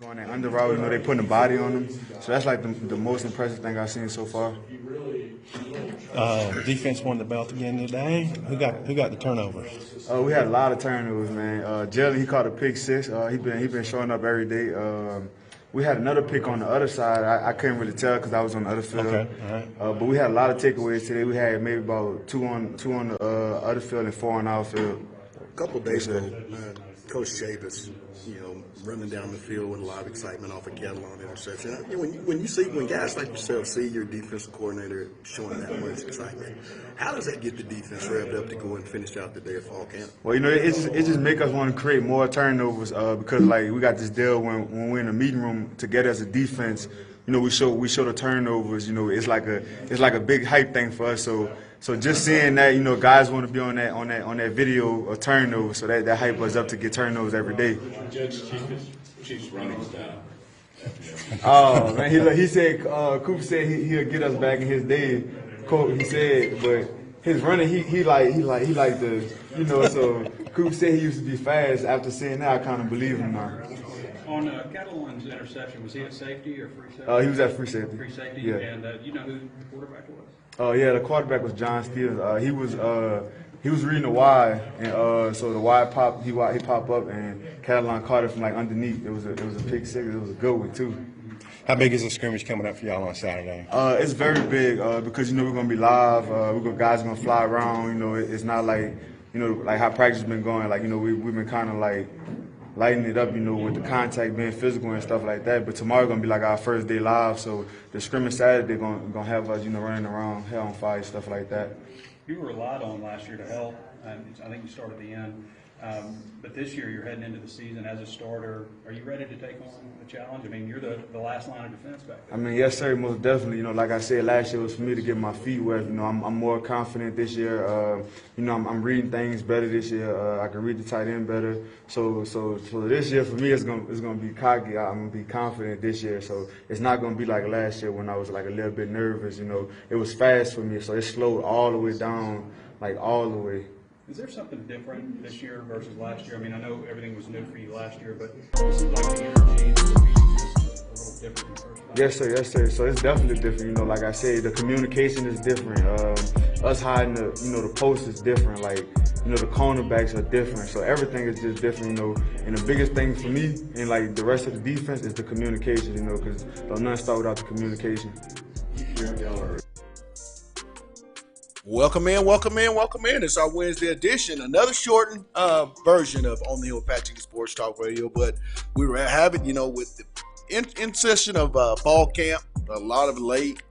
Going that under route, they putting a body on them. So that's like the most impressive thing I've seen so far. Defense won the belt again today. Who got the turnovers? We had a lot of turnovers, man. Jalen, he caught a pick six. He been showing up every day. We had another pick on the other side. I couldn't really tell because I was on the other field. Okay, all right. But we had a lot of takeaways today. We had maybe about two on the other field and four on our field. A couple of days ago, Coach Chavis, running down the field with a lot of excitement off a Catalan interception. When guys like yourself see your defensive coordinator showing that much excitement, how does that get the defense revved up to go and finish out the day of fall camp? Well, it just make us want to create more turnovers because like we got this deal when we're in a meeting room together as a defense. We show the turnovers. It's like a big hype thing for us. So just seeing that, guys want to be on that video of turnovers, so that hype us up to get turnovers every day. Judge Chief's running style. Oh man, he said Cooper said he'll get us back in his day. He said, but his running he like the So Cooper said he used to be fast. After seeing that, I kind of believe him now. On Catalan's interception, was he at safety or free safety? He was at free safety. Free safety, Yeah. And you know who the quarterback was? Yeah, the quarterback was John Steele. He was reading the wide, and so the wide he popped up, and Catalan caught it from like underneath. It was a pick six. It was a good one too. How big is the scrimmage coming up for y'all on Saturday? It's very big because we're gonna be live. Guys are gonna fly around. It's not like like how practice has been going. Like we've been kind of like lighting it up, with the contact being physical and stuff like that. But tomorrow gonna be like our first day live, so the scrimmage Saturday gonna have us, running around, hell on fire, stuff like that. You were relied on last year to help, and I think you started the end. But this year you're heading into the season as a starter. Are you ready to take on the challenge? I mean, you're the last line of defense back there. Yes, sir, most definitely. Like I said, last year was for me to get my feet wet. I'm more confident this year. I'm reading things better this year. I can read the tight end better. So this year for me, it's gonna be cocky. I'm gonna be confident this year. So it's not gonna be like last year when I was like a little bit nervous. It was fast for me, so it slowed all the way down, like all the way. Is there something different this year versus last year? I mean, I know everything was new for you last year, but it seems like the energy and the speed is a little different from first. Yes, sir. So it's definitely different. Like I said, the communication is different. Us hiding the post is different. Like, the cornerbacks are different. So everything is just different, And the biggest thing for me and like the rest of the defense is the communication, because don't nothing start without the communication. Welcome in. It's our Wednesday edition, another shortened version of On the Hill Apache Sports Talk Radio. But we were having, with the in session of fall camp, a lot of late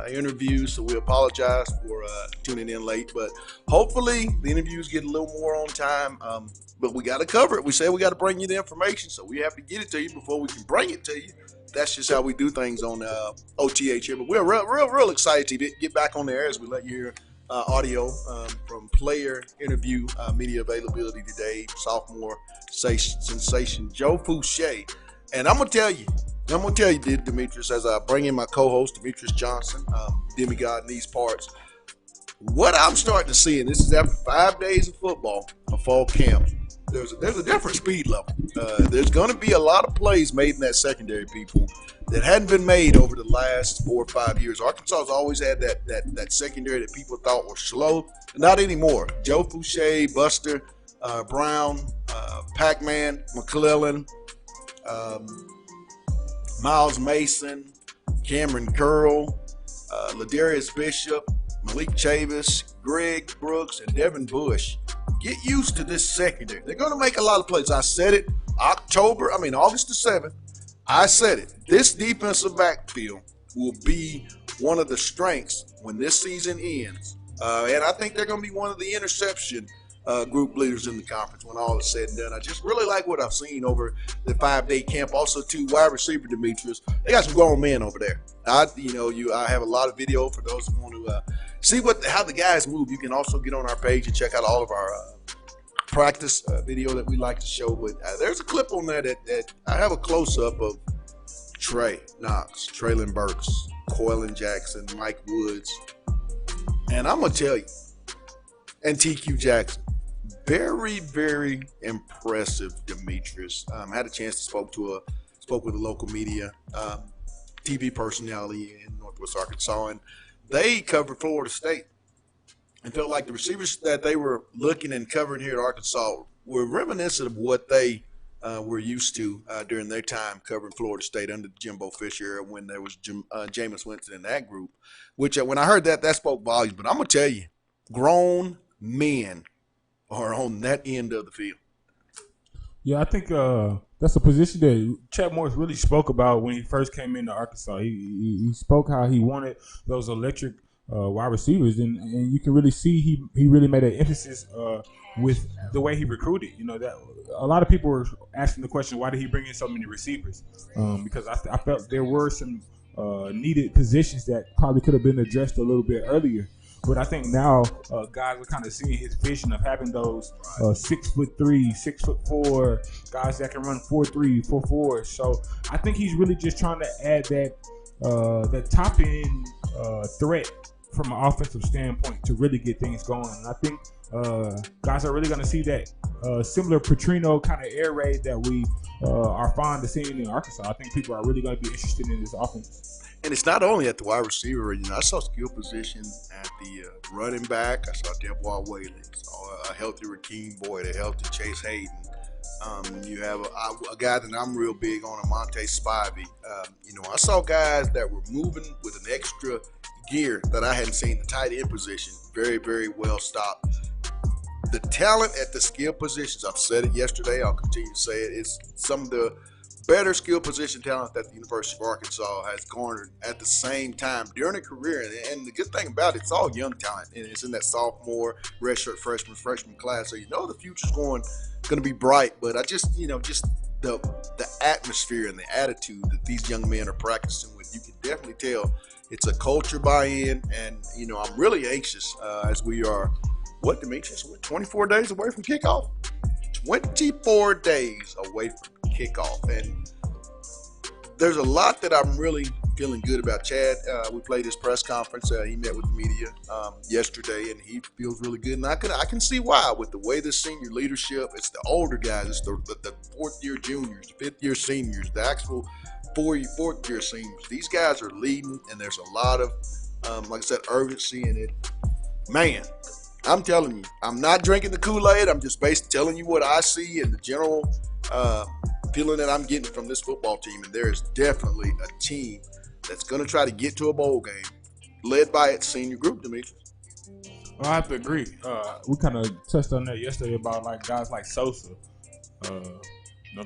interviews, so we apologize for tuning in late. But hopefully the interviews get a little more on time. But we got to cover it. We say we got to bring you the information, so we have to get it to you before we can bring it to you. That's just how we do things on OTH here. But we're real excited to get back on the air as we let you hear audio from player interview media availability today. Sophomore sensation Joe Fouché. And I'm gonna tell you, Demetrius, as I bring in my co-host Demetrius Johnson, demigod in these parts, what I'm starting to see, and this is after 5 days of football, a fall camp, there's a different speed level. There's going to be a lot of plays made in that secondary, people, that hadn't been made over the last 4 or 5 years. Arkansas has always had that secondary that people thought were slow. Not anymore. Joe Fouché, Buster Brown, Pac-Man, McClellan, Miles Mason, Cameron Curl, Ladarius Bishop, Malik Chavis, Greg Brooks, and Devin Bush. Get used to this secondary. They're going to make a lot of plays. I said it August the 7th. I said it. This defensive backfield will be one of the strengths when this season ends. And I think they're going to be one of the interception group leaders in the conference when all is said and done. I just really like what I've seen over the 5-day camp. Also, too, wide receiver Demetrius. They got some grown men over there. I have a lot of video for those who want to see how the guys move. You can also get on our page and check out all of our practice video that we like to show. But there's a clip on there that I have a close-up of Trey Knox, Traylon Burks, Coylin Jackson, Mike Woods. And I'm going to tell you, and TQ Jackson, very, very impressive, Demetrius. Had a chance to spoke with a local media TV personality in Northwest Arkansas, and they covered Florida State and felt like the receivers that they were looking and covering here at Arkansas were reminiscent of what they were used to during their time covering Florida State under the Jimbo Fisher era when there was Jameis Winston in that group, which when I heard that spoke volumes. But I'm going to tell you, grown men are on that end of the field. Yeah, I think that's a position that Chad Morris really spoke about when he first came into Arkansas. He spoke how he wanted those electric wide receivers, and you can really see he really made an emphasis with the way he recruited. You know, that a lot of people were asking the question, why did he bring in so many receivers? Because I felt there were some needed positions that probably could have been addressed a little bit earlier. But I think now guys are kind of seeing his vision of having those 6'3", 6'4" guys that can run 4.3, 4.4. So I think he's really just trying to add that top end threat from an offensive standpoint to really get things going. And I think guys are really going to see that similar Petrino kind of air raid that we are fond of seeing in Arkansas. I think people are really going to be interested in this offense. And it's not only at the wide receiver. You know, I saw skill position at the running back. I saw Devoir Whaley. I saw a healthy Rakeem Boyd, a healthy Chase Hayden. You have a guy that I'm real big on, Monte Spivey. You know, I saw guys that were moving with an extra gear that I hadn't seen. The tight end position, very, very well stopped. The talent at the skill positions, I've said it yesterday, I'll continue to say it, it's some of the better skill position talent that the University of Arkansas has garnered at the same time during a career. And the good thing about it, it's all young talent. And it's in that sophomore, redshirt freshman class. So you know the future's going to be bright. But I just, you know, just the atmosphere and the attitude that these young men are practicing with, you can definitely tell it's a culture buy-in. And, you know, I'm really anxious as we are, what, Demetrius? We're 24 days away from kickoff. 24 days away from kickoff, and there's a lot that I'm really feeling good about. Chad, we played his press conference. He met with the media yesterday, and he feels really good. And I can see why with the way the senior leadership. It's the older guys. It's the fourth-year juniors, the fifth-year seniors, the actual fourth-year seniors. These guys are leading, and there's a lot of, like I said, urgency in it. Man, I'm telling you, I'm not drinking the Kool-Aid. I'm just telling you what I see and the general feeling that I'm getting from this football team. And there is definitely a team that's going to try to get to a bowl game, led by its senior group, Demetrius. Well, I have to agree. We kind of touched on that yesterday about like guys like Sosa,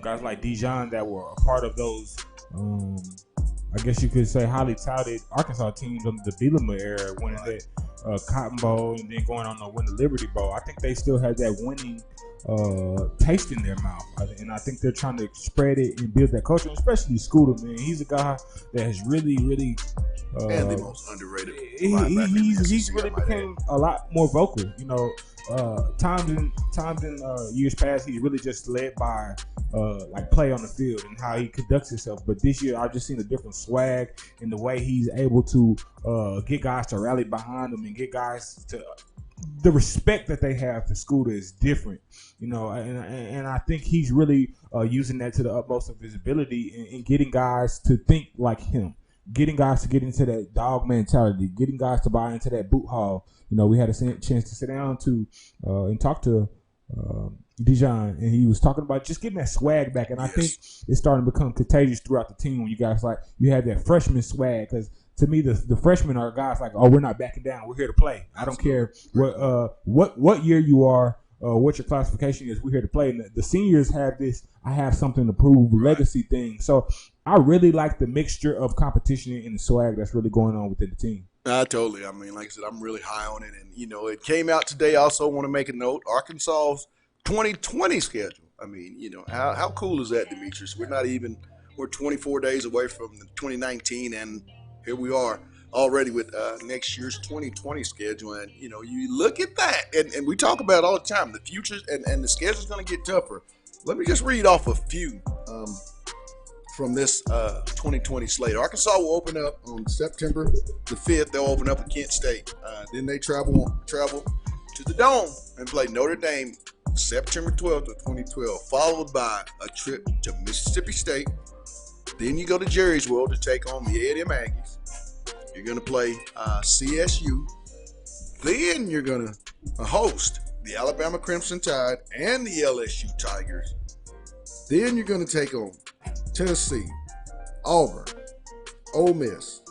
guys like Dijon that were a part of those. I guess you could say highly touted Arkansas teams under the Bielema era, winning that Cotton Bowl and then going on to win the Liberty Bowl. I think they still have that winning taste in their mouth, and I think they're trying to spread it and build that culture, especially Scooter, man. He's a guy that has really and the most underrated. He's really became a lot more vocal. You know, times in years past, he's really just led by like play on the field and how he conducts himself. But this year, I've just seen a different swag in the way he's able to get guys to rally behind him and get guys to. The respect that they have for Scooter is different, you know, and I think he's really using that to the utmost of his ability in getting guys to think like him, getting guys to get into that dog mentality, getting guys to buy into that boot hall. You know, we had a chance to sit down and talk to Dijon, and he was talking about just getting that swag back, and I think it's starting to become contagious throughout the team when you guys you have that freshman swag, because to me, the freshmen are guys like, oh, we're not backing down. We're here to play. I don't care what year you are, what your classification is. We're here to play. And the seniors have this, I have something to prove, legacy thing. So I really like the mixture of competition and the swag that's really going on within the team. Totally. I mean, like I said, I'm really high on it. And, you know, it came out today. I also want to make a note, Arkansas's 2020 schedule. I mean, you know, how cool is that, Demetrius? We're 24 days away from the 2019, and here we are already with next year's 2020 schedule. And, you know, you look at that, and we talk about it all the time, the future and the schedule's going to get tougher. Let me just read off a few from this 2020 slate. Arkansas will open up on September the 5th. They'll open up at Kent State. Then they travel to the Dome and play Notre Dame September 12th of 2012, followed by a trip to Mississippi State, Then you go to Jerry's World to take on the Eddie Aggies. You're going to play CSU. Then you're going to host the Alabama Crimson Tide and the LSU Tigers. Then you're going to take on Tennessee, Auburn, Ole Miss,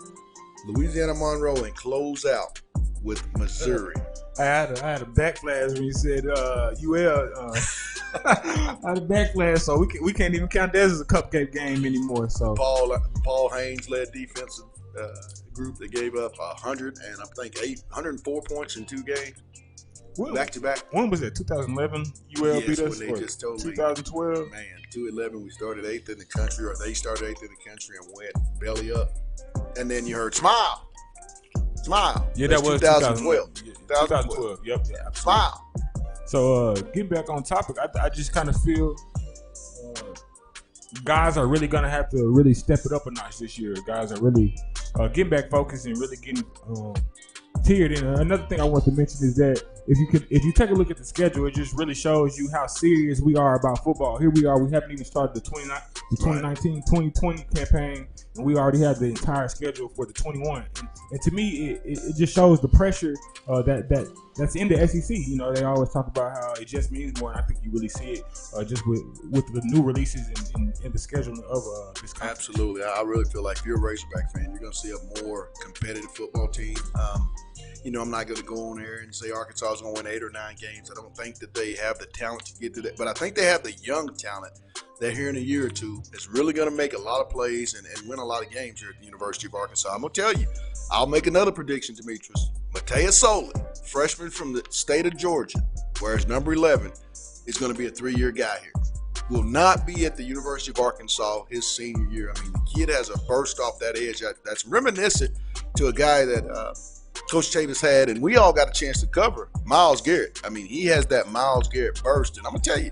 Louisiana Monroe, and close out with Missouri. I had a backflash when you said UL. I had a backflash, so we can't even count that as a cupcake game anymore. So Paul Haynes led defensive group that gave up 104 points in 2 games. Back to back. When was it? 2011. UL beat us. When they just told me. 2012. Man, 2011 we started 8th in the country, or they started 8th in the country and went belly up. And then you heard smile. Yeah, that's that was 2012. 2012. Yep. Yeah, smile. So getting back on topic, I just kind of feel guys are really gonna have to really step it up a notch this year. Guys are really getting back focused and really getting tiered. And another thing I want to mention is that if you take a look at the schedule, it just really shows you how serious we are about football. Here we are. We haven't even started the 2019-2020 campaign, and we already have the entire schedule for the 21. And to me, it just shows the pressure that's in the SEC. You know, they always talk about how it just means more, and I think you really see it just with the new releases and the scheduling of this conference. Absolutely. I really feel like if you're a Razorback fan, you're going to see a more competitive football team. You know, I'm not going to go on there and say Arkansas is going to win 8 or 9 games. I don't think that they have the talent to get to that. But I think they have the young talent that here in a year or two is really going to make a lot of plays and win a lot of games here at the University of Arkansas. I'm going to tell you, I'll make another prediction, Demetrius. Mateus Soli, freshman from the state of Georgia, whereas number 11 is going to be a 3-year guy here. Will not be at the University of Arkansas his senior year. I mean, the kid has a burst off that edge that's reminiscent to a guy that Coach Chavis had, and we all got a chance to cover, Myles Garrett. I mean, he has that Myles Garrett burst. And I'm going to tell you,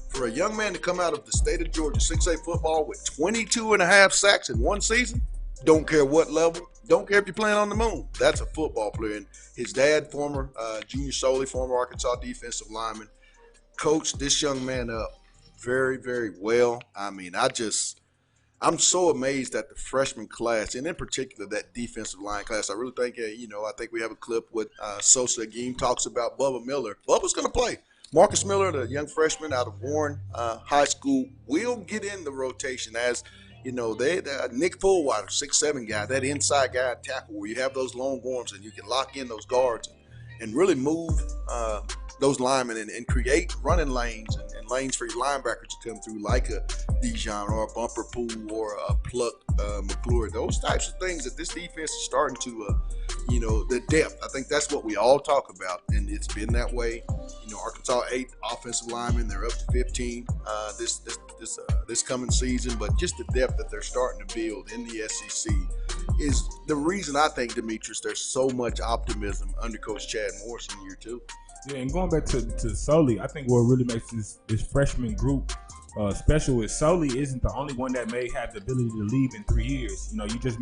for a young man to come out of the state of Georgia, 6A football with 22.5 sacks in one season, don't care what level, don't care if you're playing on the moon. That's a football player. And his dad, former Junior Soley, former Arkansas defensive lineman, coached this young man up very, very well. I mean, I'm so amazed at the freshman class, and in particular that defensive line class. I really think, I think we have a clip with Sosa Agim talks about Bubba Miller. Bubba's going to play. Marcus Miller, the young freshman out of Warren High School, will get in the rotation as, Nick Fullwiler, 6'7" guy, that inside guy at tackle where you have those long arms and you can lock in those guards and really move those linemen and create running lanes and lanes for your linebackers to come through, like a Dijon or a Bumper Pool or a Pluck McClure. Those types of things that this defense is starting to, the depth. I think that's what we all talk about, and it's been that way. Arkansas 8 offensive linemen. They're up to 15 this coming season, but just the depth that they're starting to build in the SEC is the reason I think, Demetrius, there's so much optimism under Coach Chad Morrison year 2. Yeah, and going back to Soli, I think what really makes this freshman group special is Soli isn't the only one that may have the ability to leave in 3 years. You just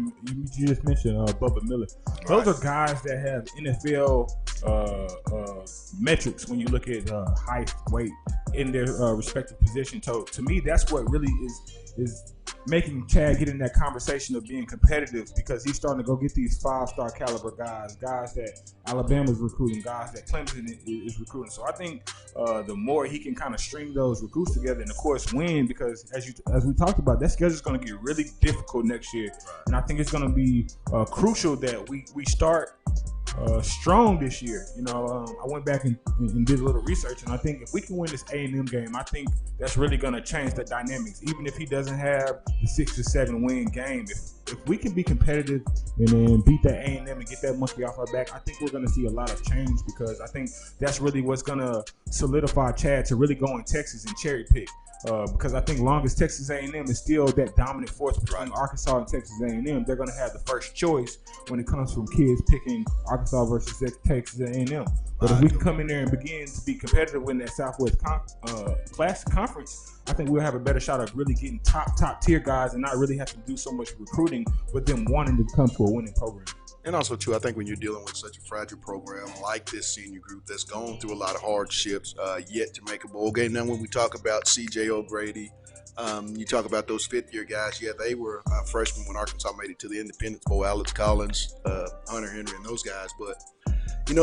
mentioned Bubba Miller. Those are guys that have NFL metrics when you look at height, weight in their respective position. So to me, that's what really is making Chad get in that conversation of being competitive, because he's starting to go get these 5-star caliber guys that Alabama's recruiting, guys that Clemson is recruiting. So I think the more he can kind of string those recruits together and, of course, win, because as we talked about, that schedule is going to get really difficult next year. And I think it's going to be crucial that we start strong this year. I went back and did a little research, and I think if we can win this A&M game, I think that's really going to change the dynamics. Even if he doesn't have the 6 or 7 win game, if we can be competitive and then beat that A&M and get that monkey off our back, I think we're going to see a lot of change, because I think that's really what's going to solidify Chad to really go in Texas and cherry pick. Because I think long as Texas A&M is still that dominant force between Arkansas and Texas A&M, they're going to have the first choice when it comes from kids picking Arkansas versus Texas A&M. But if we can come in there and begin to be competitive in that Southwest Classic Conference, I think we'll have a better shot of really getting top tier guys and not really have to do so much recruiting, but them wanting to come to a winning program. And also, too, I think when you're dealing with such a fragile program like this senior group that's gone through a lot of hardships, yet to make a bowl game. Now, when we talk about C.J. O'Grady, You talk about those fifth-year guys. Yeah, they were freshmen when Arkansas made it to the Independence Bowl. Alex Collins, Hunter Henry, and those guys. But,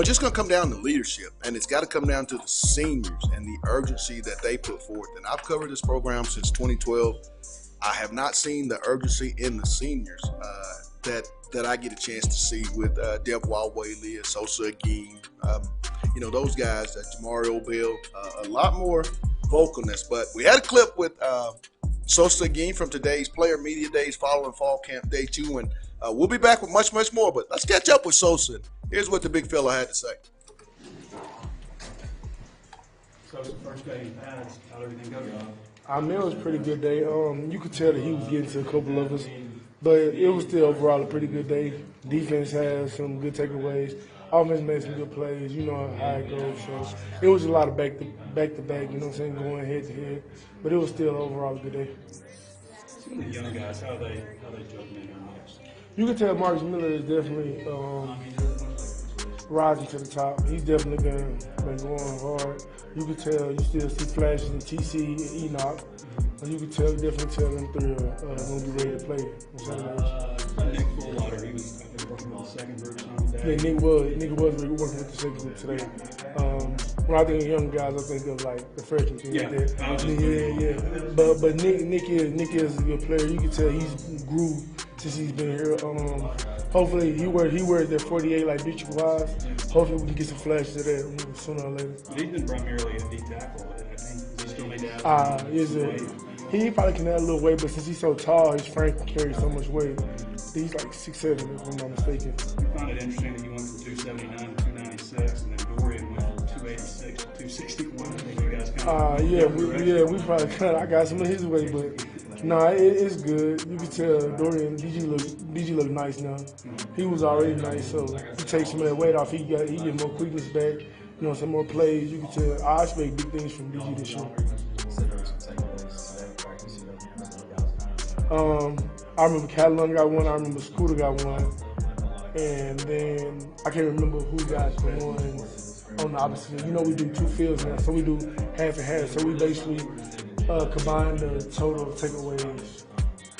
just going to come down to leadership. And it's got to come down to the seniors and the urgency that they put forth. And I've covered this program since 2012. I have not seen the urgency in the seniors that I get a chance to see with Dev Wildway, Leah Sosa, Geem, those guys, Jamario Bell, a lot more vocalness. But we had a clip with Sosa Geem from today's Player Media Days following Fall Camp Day 2, and we'll be back with much, much more. But let's catch up with Sosa. Here's what the big fella had to say. Sosa, first day in pads, how'd everything go? I mean, it was a pretty good day. You could tell that he was getting to a couple of us, but it was still overall a pretty good day. Defense had some good takeaways. Offense made some good plays. You know how it goes. So it was a lot of back to back. You know what I'm saying, going head to head. But it was still overall a good day. Some of the young guys, how they jumping in there next? You can tell Marcus Miller is definitely rising to the top. He's definitely been going hard. You can tell, you still see flashes in TC and Enoch. And you can definitely tell them three are going to be ready to play on Saturdays. Nick Fullwater, he was working with the second group some day. Yeah, Nick was working with the second group today. When I think of young guys, I think of like the freshman team. Yeah, yeah. But Nick is a good player. You can tell he's grew since he's been here. Hopefully he wears that 48 like Beach Wise. Hopefully we can get some flashes of that sooner or later. But he's been primarily a D tackle. I think he still made that. He probably can add a little weight, but since he's so tall, his frame can carry so much weight. He's like 6'7", if I'm not mistaken. I found it interesting that you went from 279 to 296, and then Dorian went from 286 to 261. I think you guys we probably cut. I got some of his weight, but it's good. You can tell Dorian DG look nice now. He was already nice, so he takes some of that weight off. He get more quickness back. Some more plays. You can tell. I expect big things from DG this year. I remember Catalan got one. I remember Scooter got one, and then I can't remember who got the one on the opposite field. We do two fields now, so we do half and half. So we basically combine the total takeaways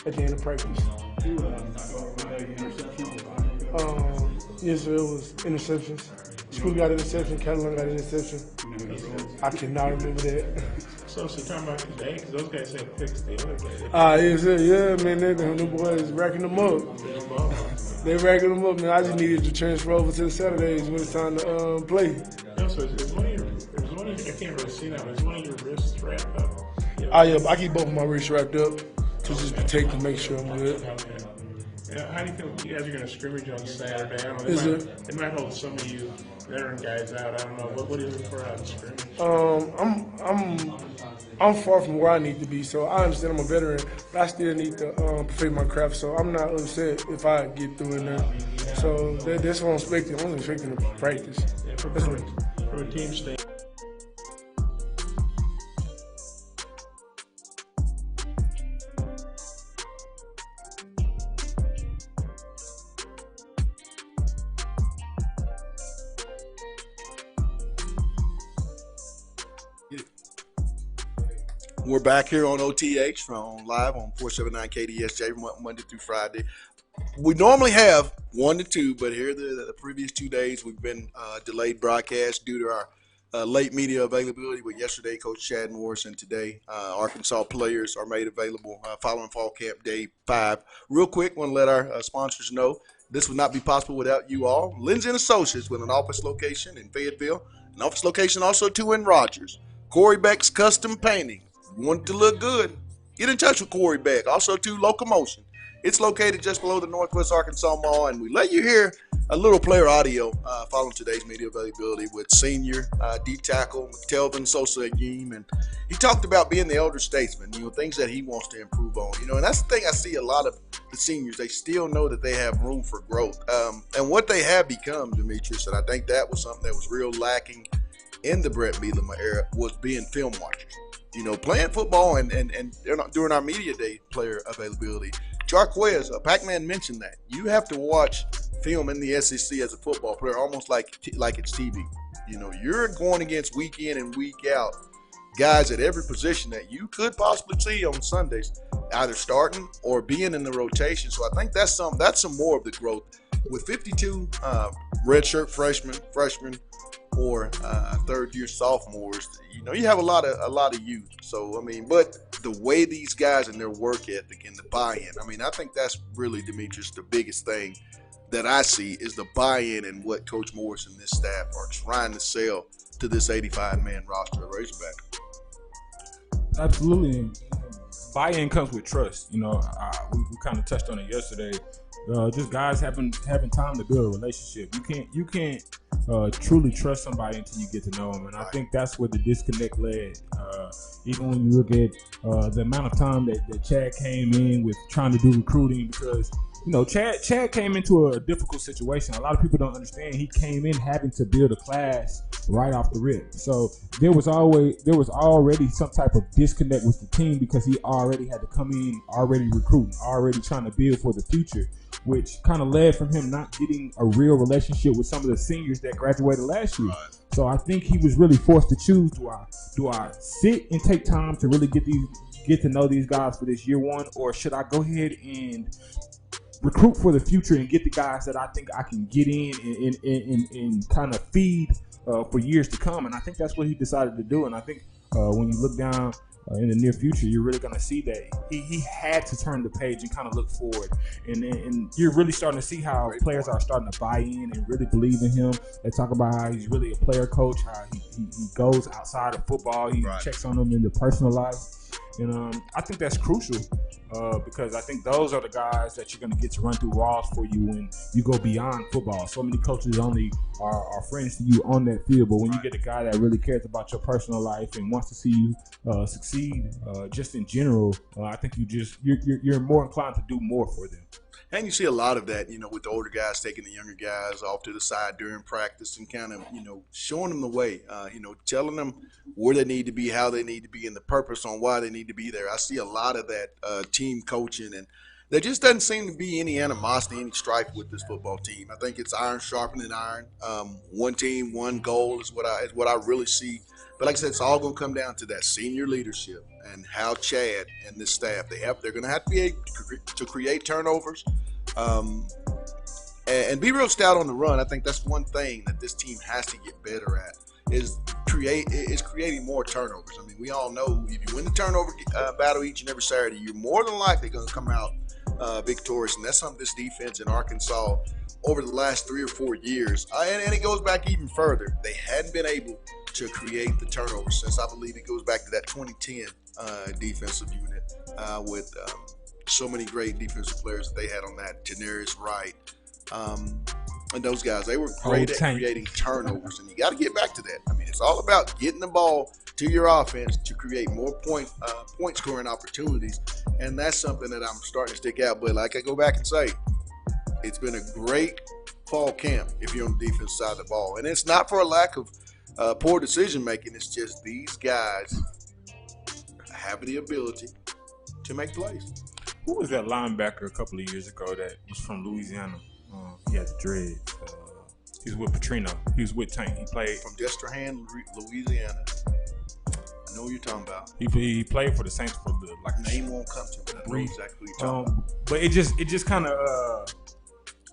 at the end of practice. Yes, sir, it was interceptions. Scooter got an interception. Catalan got an interception. I cannot remember that. So talking about today, because those guys had picks the other day. Yes, sir. Yeah, man, the boys racking them up. They racking them up, man. I just needed to transfer over to the Saturdays when it's time to play. No, so is one of your, I can't really see now, but is one of your wrists wrapped up? Yeah, I keep both of my wrists wrapped up to just protect and make sure I'm good. Yeah, how do you feel you guys are going to scrimmage on Saturday? I don't know, they might hold some of you veteran guys out. I don't know. What are you looking for out of scrimmage? I'm far from where I need to be, so I understand I'm a veteran, but I still need to perfect my craft. So I'm not upset if I get through in there. So that's what I'm expecting. I'm expecting to practice. Yeah, from a team standpoint. We're back here on OTH from live on 479 KDSJ Monday through Friday. We normally have 1 to 2, but here the previous 2 days we've been delayed broadcast due to our late media availability. With yesterday, Coach Chad Morris, and today Arkansas players are made available following Fall Camp Day 5. Real quick, want to let our sponsors know this would not be possible without you all. Lindsay & Associates, with an office location in Fayetteville, an office location also too in Rogers. Corey Beck's Custom Painting. Want it to look good? Get in touch with Corey Beck. Also to Locomotion. It's located just below the Northwest Arkansas Mall, and we let you hear a little player audio following today's media availability with senior D tackle Telvin Sosa Agim, and he talked about being the elder statesman. Things that he wants to improve on. And that's the thing I see a lot of the seniors. They still know that they have room for growth, and what they have become, Demetrius, and I think that was something that was real lacking in the Brett Bielema era, was being film watchers. Playing football and they're not during our media day player availability. Jarquez, Pac-Man mentioned that. You have to watch film in the SEC as a football player almost like it's TV. You're going against week in and week out guys at every position that you could possibly see on Sundays, either starting or being in the rotation. So I think that's some more of the growth with 52 redshirt freshmen, or third-year sophomores. You have a lot of youth. So I mean, but the way these guys and their work ethic and the buy-in. I mean, I think that's really, Demetrius, the biggest thing that I see is the buy-in and what Coach Morris and this staff are trying to sell to this 85-man roster of Razorback. Absolutely. Buy-in comes with trust. We kind of touched on it yesterday. Just guys having time to build a relationship. You can't truly trust somebody until you get to know them, and I think that's where the disconnect led. Even when you look at the amount of time that Chad came in with trying to do recruiting, because Chad came into a difficult situation. A lot of people don't understand. He came in having to build a class right off the rip. So there was already some type of disconnect with the team because he already had to come in already recruiting, already trying to build for the future, which kind of led from him not getting a real relationship with some of the seniors that graduated last year. So I think he was really forced to choose: do I sit and take time to really get to know these guys for this year one, or should I go ahead and recruit for the future and get the guys that I think I can get in and kind of feed for years to come? And I think that's what he decided to do. And I think when you look down in the near future, you're really going to see that he had to turn the page and kind of look forward. And you're really starting to see how players are starting to buy in and really believe in him. They talk about how he's really a player coach, how he goes outside of football. He checks on them in their personal life. And I think that's crucial because I think those are the guys that you're going to get to run through walls for you when you go beyond football. So many coaches only are friends to you on that field, but when you get a guy that really cares about your personal life and wants to see you succeed just in general, I think you're more inclined to do more for them. And you see a lot of that, with the older guys taking the younger guys off to the side during practice and kind of, showing them the way, telling them where they need to be, how they need to be, and the purpose on why they need to be there. I see a lot of that team coaching, and there just doesn't seem to be any animosity, any strife with this football team. I think it's iron sharpening iron. One team, one goal is what I really see. But like I said, it's all going to come down to that senior leadership and how Chad and this staff, they're going to have to be able to create turnovers and be real stout on the run. I think that's one thing that this team has to get better at is creating more turnovers. I mean, we all know if you win the turnover battle each and every Saturday, you're more than likely going to come out victorious. And that's something this defense in Arkansas over the last 3 or 4 years, and it goes back even further, they hadn't been able to create the turnovers since, I believe it goes back to that 2010 defensive unit with so many great defensive players that they had on that. Janarius Wright and those guys, they were great at creating turnovers, and you got to get back to that. I mean, it's all about getting the ball to your offense to create more point scoring opportunities, and that's something that I'm starting to stick out. But like I go back and say, it's been a great fall camp if you're on the defense side of the ball, and it's not for a lack of poor decision making. It's just these guys have the ability to make plays. Who was that linebacker a couple of years ago that was from Louisiana? He had the dreads. He was with Petrino. He was with Tank. He played from Destrehan, Louisiana. I know what you're talking about. He played for the Saints for the name won't come to me. I know exactly what you're talking about. But it just kind of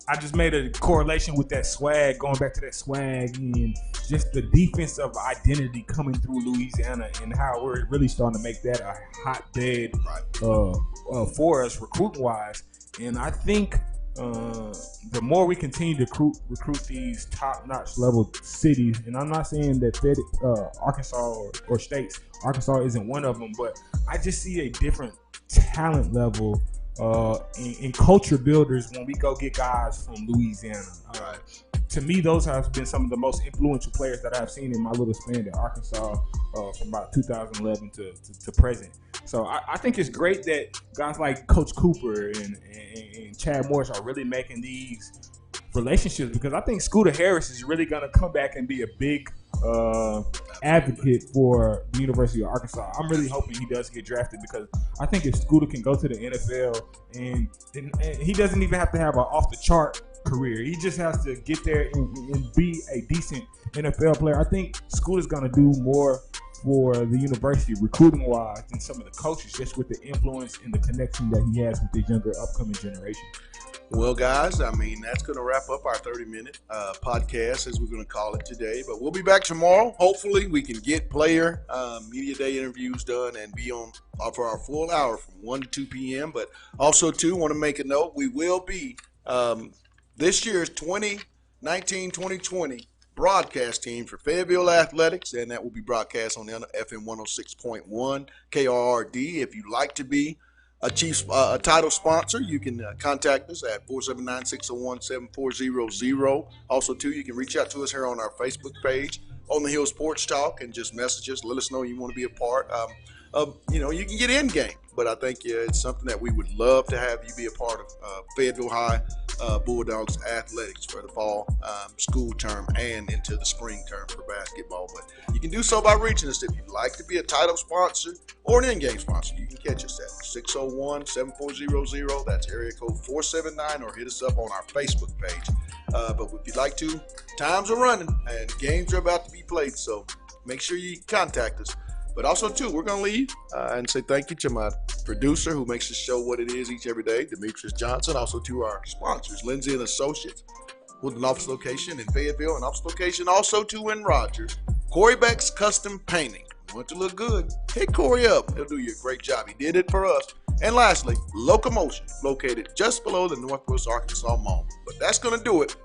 I just made a correlation with that swag, going back to that swag and just the defensive identity coming through Louisiana and how we're really starting to make that a hotbed for us recruiting-wise. And I think the more we continue to recruit these top-notch level cities, and I'm not saying that Arkansas or states, Arkansas isn't one of them, but I just see a different talent level in culture builders when we go get guys from Louisiana. To me, those have been some of the most influential players that I've seen in my little span at Arkansas from about 2011 to present. So I think it's great that guys like Coach Cooper and Chad Morris are really making these relationships, because I think Scooter Harris is really going to come back and be a big advocate for the University of Arkansas. I'm really hoping he does get drafted, because I think if Scooter can go to the NFL and he doesn't even have to have an off-the-chart career. He just has to get there and be a decent NFL player. I think Scooter's going to do more for the university, recruiting wise, and some of the coaches, just with the influence and the connection that he has with the younger upcoming generation? Well, guys, I mean, that's going to wrap up our 30-minute podcast, as we're going to call it today. But we'll be back tomorrow. Hopefully, we can get player media day interviews done and be on for our full hour from 1 to 2 p.m. But also, too, want to make a note, we will be this year's 2019-2020 broadcast team for Fayetteville Athletics, and that will be broadcast on the FM 106.1 KRRD. If you'd like to be a title sponsor, you can contact us at 479-601-7400. Also, too, you can reach out to us here on our Facebook page, On the Hill Sports Talk, and just message us. Let us know you want to be a part of, you can get in game. But I think it's something that we would love to have you be a part of Fayetteville High Bulldogs athletics for the fall school term and into the spring term for basketball. But you can do so by reaching us. If you'd like to be a title sponsor or an in-game sponsor, you can catch us at 601-7400. That's area code 479, or hit us up on our Facebook page. But if you'd like to, times are running and games are about to be played, so make sure you contact us. But also, too, we're going to leave and say thank you to my producer who makes the show what it is each every day, Demetrius Johnson. Also to our sponsors, Lindsay and Associates, with an office location in Fayetteville, an office location also, too, in Rogers. Corey Beck's Custom Painting. You want to look good? Hit Corey up. He'll do you a great job. He did it for us. And lastly, Locomotion, located just below the Northwest Arkansas Mall. But that's going to do it